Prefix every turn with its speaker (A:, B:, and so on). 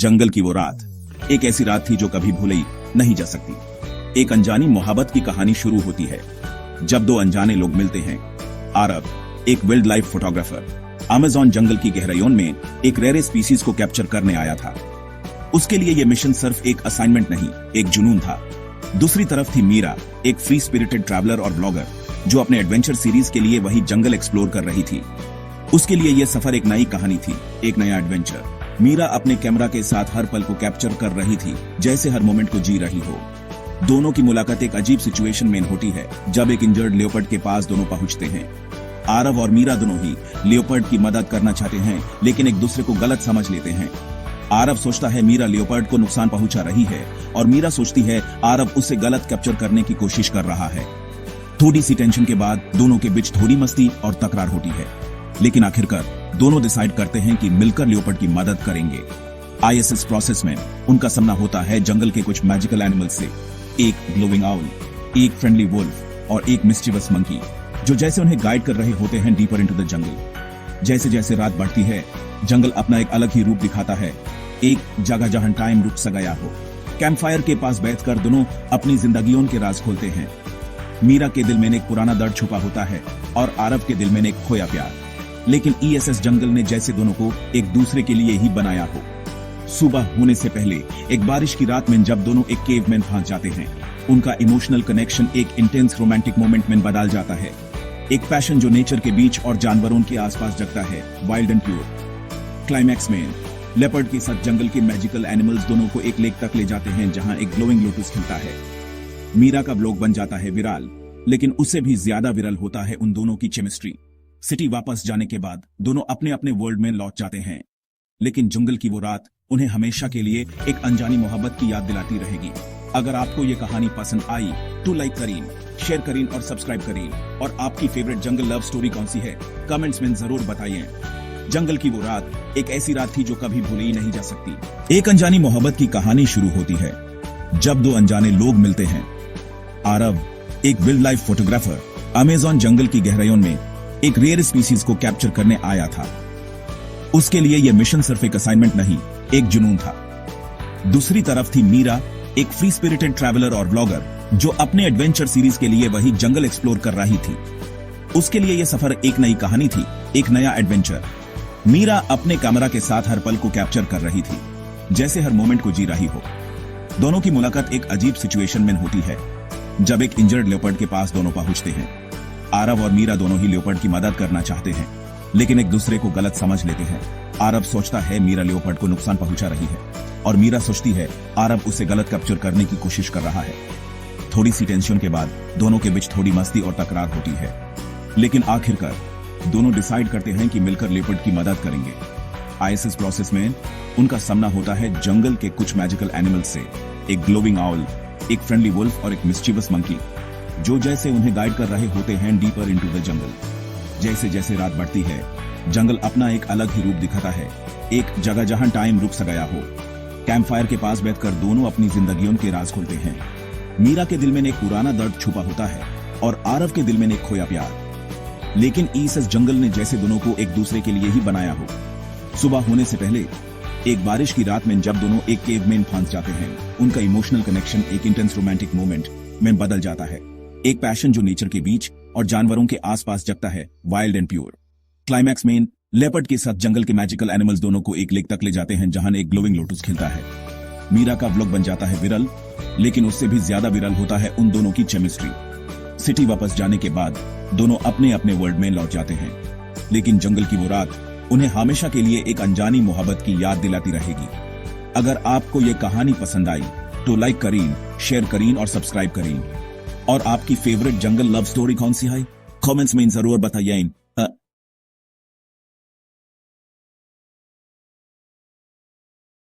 A: जंगल की वो रात एक ऐसी रात थी जो कभी भूली नहीं जा सकती। एक अनजानी मोहब्बत की कहानी शुरू होती है जब दो अनजाने लोग मिलते हैं। आरव, एक वाइल्ड लाइफ फोटोग्राफर, अमेज़न जंगल की गहराइयों में एक रेयर स्पीसीज को कैप्चर करने आया था। उसके लिए यह मिशन सिर्फ एक असाइनमेंट नहीं, एक जुनून था। दूसरी तरफ थी मीरा, एक फ्री स्पिरिटेड ट्रैवलर और ब्लॉगर जो अपने एडवेंचर सीरीज के लिए वही जंगल एक्सप्लोर कर रही थी। उसके लिए यह सफर एक नई कहानी थी, एक नया एडवेंचर। मीरा अपने कैमरा के साथ हर पल को कैप्चर कर रही थी, जैसे हर मोमेंट को जी रही हो। दोनों की मुलाकात एक अजीब सिचुएशन में होती है जब एक इंजर्ड लियोपर्ड के पास दोनों पहुंचते हैं। आरव और मीरा दोनों ही लियोपर्ड की मदद करना चाहते हैं, लेकिन एक दूसरे को गलत समझ लेते हैं। आरव सोचता है मीरा लियोपर्ड को नुकसान पहुंचा रही है, और मीरा सोचती है आरव उसे गलत कैप्चर करने की कोशिश कर रहा है। थोड़ी सी टेंशन के बाद दोनों के बीच थोड़ी मस्ती और तकरार होती है, लेकिन आखिरकार दोनों डिसाइड करते हैं कि मिलकर लियोपर्ड की मदद करेंगे। आईएसएस प्रोसेस में उनका सामना होता है जंगल के कुछ मैजिकल एनिमल्स से, एक ग्लोइंग आउल, एक फ्रेंडली वुल्फ और एक मिस्चीवियस मंकी, जो जैसे उन्हें गाइड कर रहे होते हैं डीपर इनटू द जंगल। जैसे जैसे रात बढ़ती है, जंगल अपना एक अलग ही रूप दिखाता है, एक जगह जहां टाइम रुक सा गया हो। कैंपफायर के पास बैठकर दोनों अपनी जिंदगियों के राज खोलते हैं। मीरा के दिल में एक पुराना दर्द छुपा होता है और आरव के दिल में एक खोया प्यार। लेकिन ईएसएस जंगल ने जैसे दोनों को एक दूसरे के लिए ही बनाया हो। सुबह होने से पहले एक बारिश की रात में जब दोनों एक केव में फंस जाते हैं, उनका इमोशनल कनेक्शन एक इंटेंस रोमांटिक मोमेंट में बदल जाता है। एक पैशन जो नेचर के बीच और जानवरों के आसपास जगता है, वाइल्ड एंड प्योर। क्लाइमैक्स में लेपर्ड के साथ जंगल के मैजिकल एनिमल्स दोनों को एक लेक तक ले जाते हैं जहां एक ग्लोइंग लोटस खिलता है। मीरा का ब्लॉग बन जाता है विराल, लेकिन उससे भी ज्यादा विरल होता है उन दोनों की केमिस्ट्री। सिटी वापस जाने के बाद दोनों अपने अपने वर्ल्ड में लौट जाते हैं, लेकिन जंगल की वो रात उन्हें हमेशा के लिए एक अनजानी मोहब्बत की याद दिलाती रहेगी। अगर आपको ये कहानी पसंद आई तो लाइक करें, शेयर करें और सब्सक्राइब करें। और आपकी फेवरेट जंगल लव स्टोरी कौन सी है, कमेंट्स में जरूर बताइए। जंगल की वो रात एक ऐसी रात थी जो कभी भूली नहीं जा सकती। एक अनजानी मोहब्बत की कहानी शुरू होती है जब दो अनजाने लोग मिलते हैं। आरव, एक वाइल्ड लाइफ फोटोग्राफर, अमेज़न जंगल की गहराइयों में एक रेयर स्पीसीज को कैप्चर करने आया था। उसके लिए यह मिशन सिर्फ एक असाइनमेंट नहीं, एक जुनून था। दूसरी तरफ थी मीरा, एक फ्री स्पिरिटेड ट्रैवलर और ब्लॉगर जो अपने एडवेंचर सीरीज के लिए वही जंगल एक्सप्लोर कर रही थी। उसके लिए यह सफर एक नई कहानी थी, एक नया एडवेंचर। मीरा अपने कैमरा के साथ हर पल को कैप्चर कर रही थी, जैसे हर मोमेंट को जी रही हो। दोनों की मुलाकात एक अजीब सिचुएशन में होती है जब एक इंजर्ड लियोपर्ड के पास दोनों पहुंचते हैं। आरव और मीरा दोनों ही लियोपर्ड की मदद करना चाहते हैं, लेकिन एक दूसरे को गलत समझ लेते हैं। आरव सोचता है मीरा लियोपर्ड को नुकसान पहुंचा रही है, और मीरा सोचती है आरव उसे गलत कैप्चर करने की कोशिश कर रहा है। थोड़ी सी टेंशन के बाद दोनों के बीच थोड़ी मस्ती और तकरार होती है, लेकिन आखिरकार दोनों डिसाइड करते हैं कि मिलकर लियोपर्ड की मदद करेंगे। आईएसएस प्रोसेस में उनका सामना होता है जंगल के कुछ मैजिकल एनिमल्स से, एक ग्लोइंग आउल, एक फ्रेंडली वुल्फ और एक मिस्चीवियस मंकी, जो जैसे उन्हें गाइड कर रहे होते हैं डीपर इनटू द जंगल। जैसे जैसे रात बढ़ती है, जंगल अपना एक अलग ही रूप दिखाता है, एक जगह जहां टाइम रुक सा गया हो। कैंपफायर के पास बैठकर दोनों अपनी जिंदगियों के राज खोलते हैं। मीरा के दिल में एक पुराना दर्द छुपा होता है और आरव के दिल में एक खोया प्यार। लेकिन ईएसएस जंगल ने जैसे दोनों को एक दूसरे के लिए ही बनाया हो। सुबह होने से पहले एक बारिश की रात में जब दोनों एक केव में फंस जाते हैं, उनका इमोशनल कनेक्शन एक इंटेंस रोमांटिक मोमेंट में बदल जाता है। एक पैशन जो नेचर के बीच और जानवरों के आसपास जगता है, वाइल्ड एंड प्योर। क्लाइमैक्स में लेपर्ड के साथ जंगल के मैजिकल एनिमल्स दोनों को एक लेक तक ले जाते हैं जहां एक ग्लोइंग लोटस खिलता है। मीरा का व्लॉग बन जाता है विरल, लेकिन उससे भी ज्यादा विरल होता है उन दोनों की केमिस्ट्री। सिटी वापस जाने के बाद दोनों अपने अपने वर्ल्ड में लौट जाते हैं, लेकिन जंगल की वो रात उन्हें हमेशा के लिए एक अनजानी मोहब्बत की याद दिलाती रहेगी। अगर आपको ये कहानी पसंद आई तो लाइक करें, शेयर करें और सब्सक्राइब करें। और आपकी फेवरेट जंगल लव स्टोरी कौन सी है, कमेंट्स में जरूर बताइए।